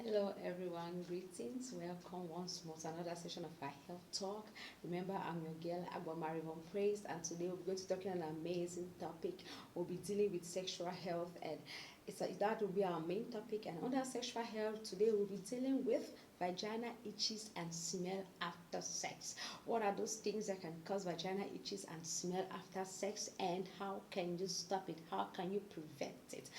Hello everyone, greetings. Welcome once more to another session of our health talk. Remember, I'm your girl Agba Marivon Praise, and today we're going to talk on an amazing topic. We'll be dealing with sexual health, and that will be our main topic. And under sexual health, today we'll be dealing with vagina itches and smell after sex. What are those things that can cause vagina itches and smell after sex, and how can you stop it? How can you prevent it?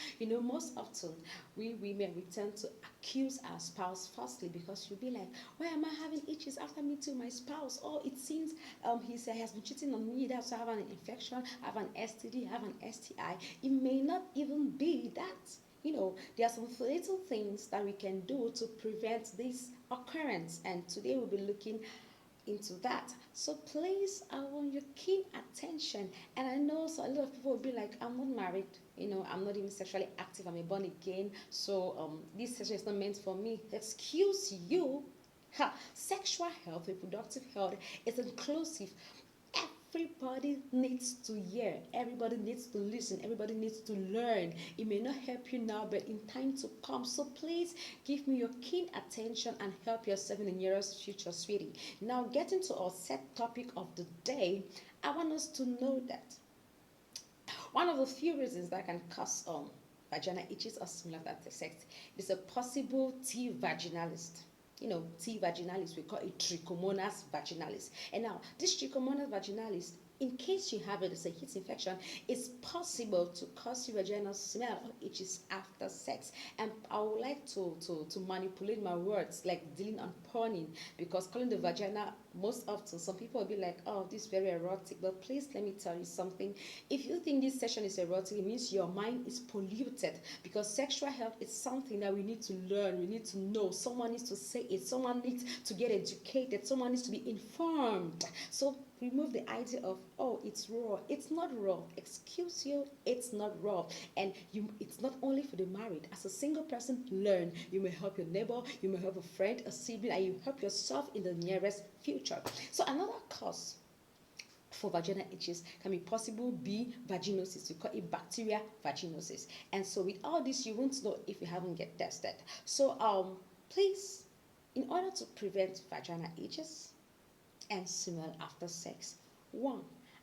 Most often we women we tend to accuse our spouse firstly because you'll be like, why am I having itches after meeting my spouse? Oh, it seems he has been cheating on me, that's why I have an infection, I have an STD, I have an STI. It may not even be that. There are some little things that we can do to prevent this occurrence, and today we'll be looking into that. So please, I want your keen attention. And I know so a lot of people will be like, I'm not married, I'm not even sexually active, I'm a born again. So this session is not meant for me. Excuse you. Sexual health, reproductive health is inclusive. Everybody needs to hear, everybody needs to listen, everybody needs to learn. It may not help you now, but in time to come. So please give me your keen attention and help yourself in the nearest future, sweetie. Now, getting to our set topic of the day, I want us to know that one of the few reasons that can cause vaginal itches or similar after sex is a possible T vaginalis. T vaginalis, we call it trichomonas vaginalis. And now, this trichomonas vaginalis, in case you have it, it's a heat infection, it's possible to cause you vaginal smell or itches after sex. And I would like to manipulate my words, like dealing on porning, because calling the vagina, most often, some people will be like, oh, this is very erotic. But please, let me tell you something. If you think this session is erotic, it means your mind is polluted, because sexual health is something that we need to learn, we need to know. Someone needs to say it, someone needs to get educated, someone needs to be informed. So remove the idea of, oh, it's raw. It's not raw. Excuse you, it's not raw. And it's not only for the married. As a single person, learn. You may help your neighbor, you may help a friend, a sibling, and you help yourself in the nearest future. So another cause for vaginal itches can be possible be vaginosis. We call it bacteria vaginosis. And so with all this, you won't know if you haven't get tested. So please, in order to prevent vaginal itches and smell after sex, one,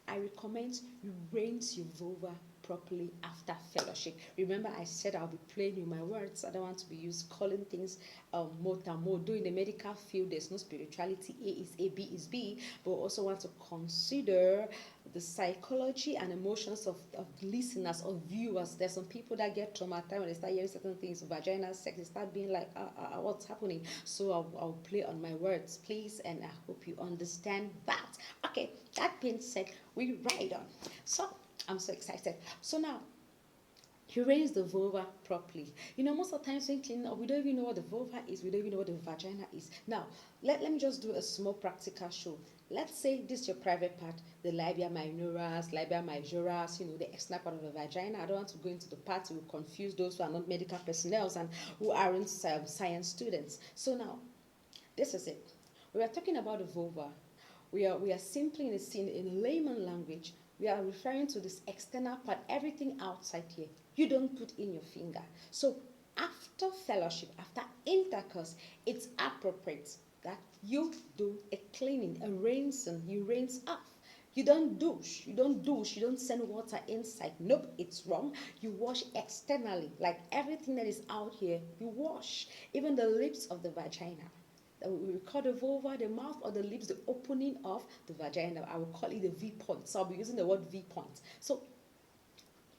I recommend you rinse your vulva properly after fellowship. Remember, I said I'll be playing with my words. I don't want to be used calling things more than more. Though in the medical field, there's no spirituality. A is A, B is B. But also want to consider the psychology and emotions of listeners or viewers. There's some people that get traumatized when they start hearing certain things, vaginal sex, they start being like, what's happening? So I'll play on my words, please, and I hope you understand that. Okay, that being said, we ride on. So I'm so excited. So now, you raise the vulva properly. Most of the times when cleaning up, we don't even know what the vulva is, we don't even know what the vagina is. Now, let me just do a small practical show. Let's say this is your private part, the labia minoris, labia majoris, the external part of the vagina. I don't want to go into the part to confuse those who are not medical personnel and who aren't science students. So now, this is it. We are talking about the vulva. We are simply in layman language, we are referring to this external part, everything outside here. You don't put in your finger. So after fellowship, after intercourse, it's appropriate that you do a cleaning, a rinsing. You rinse off. You don't douche. You don't send water inside. Nope, it's wrong. You wash externally, like everything that is out here, you wash. Even the lips of the vagina. We call the vulva, the mouth, or the lips, the opening of the vagina. I will call it the V point. So I'll be using the word V point. So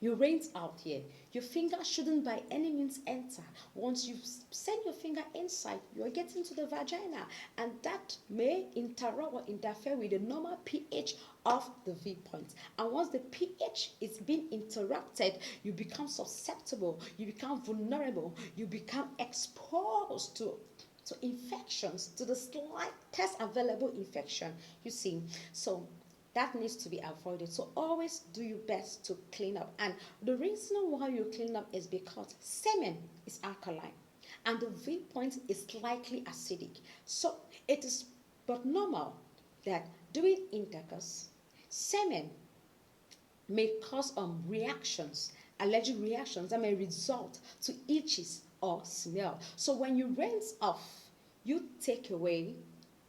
you rinse out here. Your finger shouldn't by any means enter. Once you send your finger inside, you are getting to the vagina, and that may interrupt or interfere with the normal pH of the V point. And once the pH is being interrupted, you become susceptible, you become vulnerable, you become exposed to infections, to the slightest available infection, you see. So that needs to be avoided. So always do your best to clean up. And the reason why you clean up is because semen is alkaline and the V point is slightly acidic. So it is but normal that during intercourse, semen may cause reactions, allergic reactions that may result to itches or smell. So when you rinse off, you take away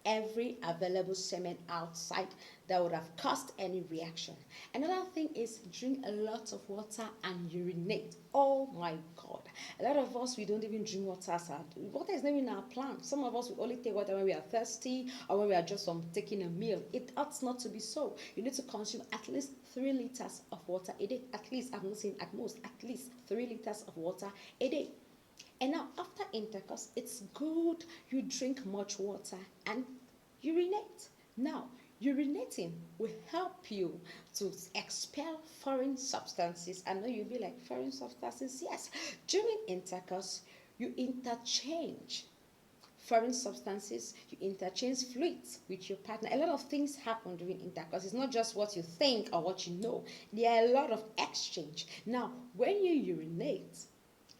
every available semen outside that would have caused any reaction. Another thing is drink a lot of water and urinate. Oh my God. A lot of us, we don't even drink water as our, water is not in our plan. Some of us will only take water when we are thirsty or when we are just taking a meal. It ought not to be so. You need to consume at least 3 liters of water a day. At least, I'm not saying at most, at least 3 liters of water a day. And now, after intercourse, it's good you drink much water and urinate. Now, urinating will help you to expel foreign substances. I know you'll be like, foreign substances? Yes. During intercourse, you interchange foreign substances, you interchange fluids with your partner. A lot of things happen during intercourse. It's not just what you think or what you know. There are a lot of exchange. Now, when you urinate,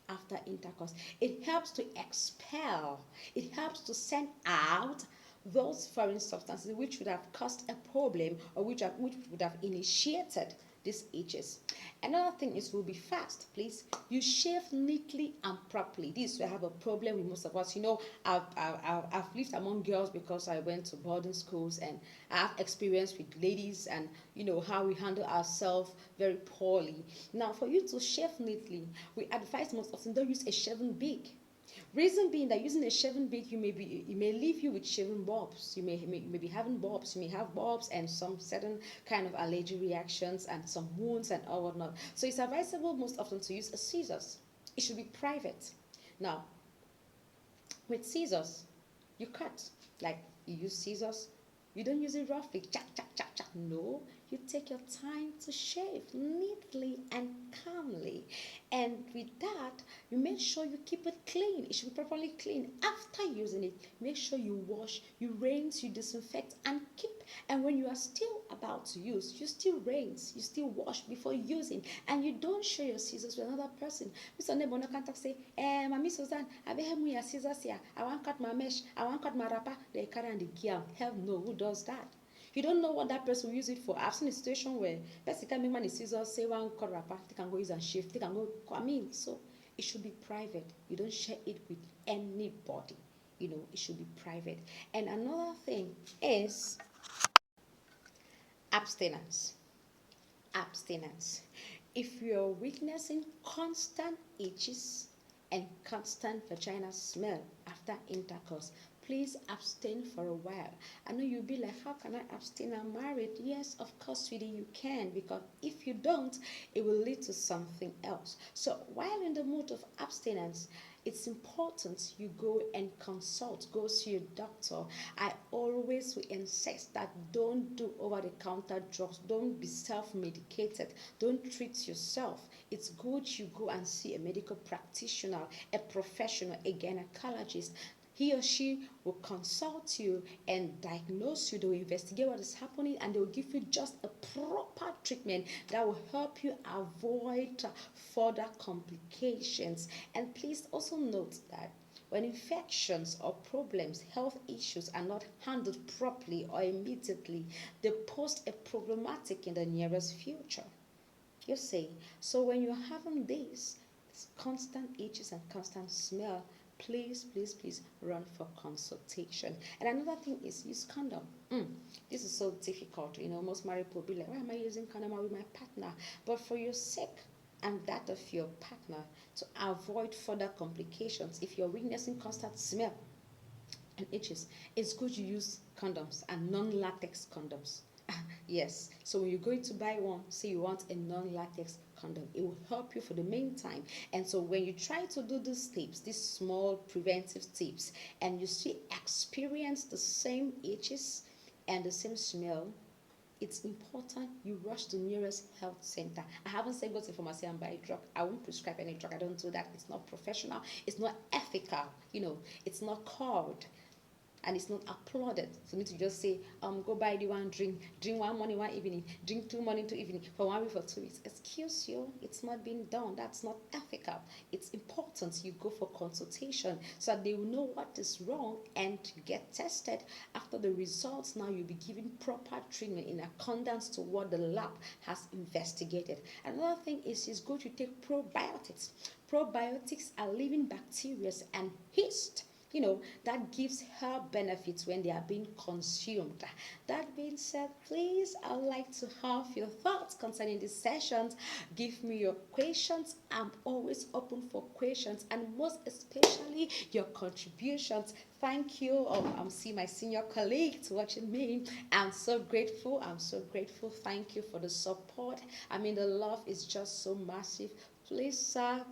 after intercourse, it helps to expel, it helps to send out those foreign substances which would have caused a problem or which would have initiated these itches. Another thing is we'll be fast, please. You shave neatly and properly. This will have a problem with most of us. You know, I've lived among girls because I went to boarding schools and I have experience with ladies and you know how we handle ourselves very poorly. Now, for you to shave neatly, we advise most often don't use a shaving big. Reason being that using a shaving bit, it may leave you with shaving bulbs. You may be having bulbs. You may have bulbs and some certain kind of allergy reactions and some wounds and all whatnot. So it's advisable most often to use a scissors. It should be private. Now, with scissors, you cut like you use scissors. You don't use it roughly, chak chak chak chak. No, you take your time to shave neatly and calmly. And with that, you make sure you keep it clean. It should be properly clean. After using it, make sure you wash, you rinse, you disinfect, and keep. And when you are still about to use, you still rinse, you still wash before using, and you don't share your scissors with another person. Mr. Neighbor no can't say, Mami Susan, I be have me your scissors here. I want cut my mesh. I want cut my wrapper. They carry and the gear. Hell no, who does that? You don't know what that person will use it for. I've seen a situation where person can make money scissors, say one cut wrapper, they can go use and shave, they can go. I mean, so it should be private. You don't share it with anybody. You know, it should be private. And another thing is abstinence. Abstinence. If you're witnessing constant itches and constant vagina smell after intercourse, please abstain for a while. I know you'll be like, how can I abstain? I'm married. Yes, of course, sweetie, you can, because if you don't, it will lead to something else. So while in the mood of abstinence, it's important you go and consult, go see your doctor. I always will insist that don't do over-the-counter drugs, don't be self-medicated, don't treat yourself. It's good you go and see a medical practitioner, a professional, a gynecologist. He or she will consult you and diagnose you. They will investigate what is happening and they will give you just a proper treatment that will help you avoid further complications. And please also note that when infections or problems, health issues are not handled properly or immediately, they pose a problematic in the nearest future. You see, so when you're having this constant itches and constant smell, please run for consultation. And another thing is use condom. This is so difficult. You know, most married people be like, why am I using condom with my partner? But for your sake and that of your partner, to avoid further complications, if you're witnessing constant smell and itches, it's good you use condoms and non-latex condoms. Yes, so when you're going to buy one, say you want a non-latex condom, it will help you for the meantime. And so when you try to do these tips, these small preventive tips, and you still experience the same itches and the same smell, it's important you rush to the nearest health center. I haven't said go to pharmacy and buy a drug. I won't prescribe any drug. I don't do that. It's not professional. It's not ethical. You know, it's not called. and it's not applauded. So me to just say, go buy the one drink one morning, one evening, drink two morning, two evening, for 1 week, for 2 weeks. Excuse you, it's not being done. That's not ethical. It's important you go for consultation so that they will know what is wrong and get tested. After the results, now you'll be given proper treatment in accordance to what the lab has investigated. Another thing is it's good to take probiotics. Probiotics are living bacteria and yeast, that gives health benefits when they are being consumed. That being said, please, I'd like to have your thoughts concerning these sessions. Give me your questions. I'm always open for questions, and most especially your contributions. Thank you. I'm seeing my senior colleagues watching me. I'm so grateful. I'm so grateful. Thank you for the support. I mean, the love is just so massive. Please, sir,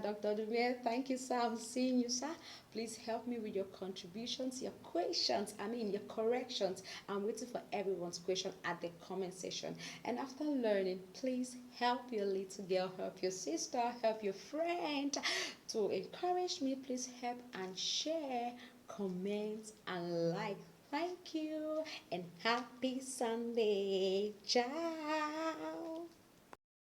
Dr. Dumir, thank you, sir. I'm seeing you, sir. Please help me with your contributions, your questions, your corrections. I'm waiting for everyone's question at the comment section. And after learning, please help your little girl, help your sister, help your friend. To encourage me, please help and share, comment, and like. Thank you and happy Sunday. Ciao.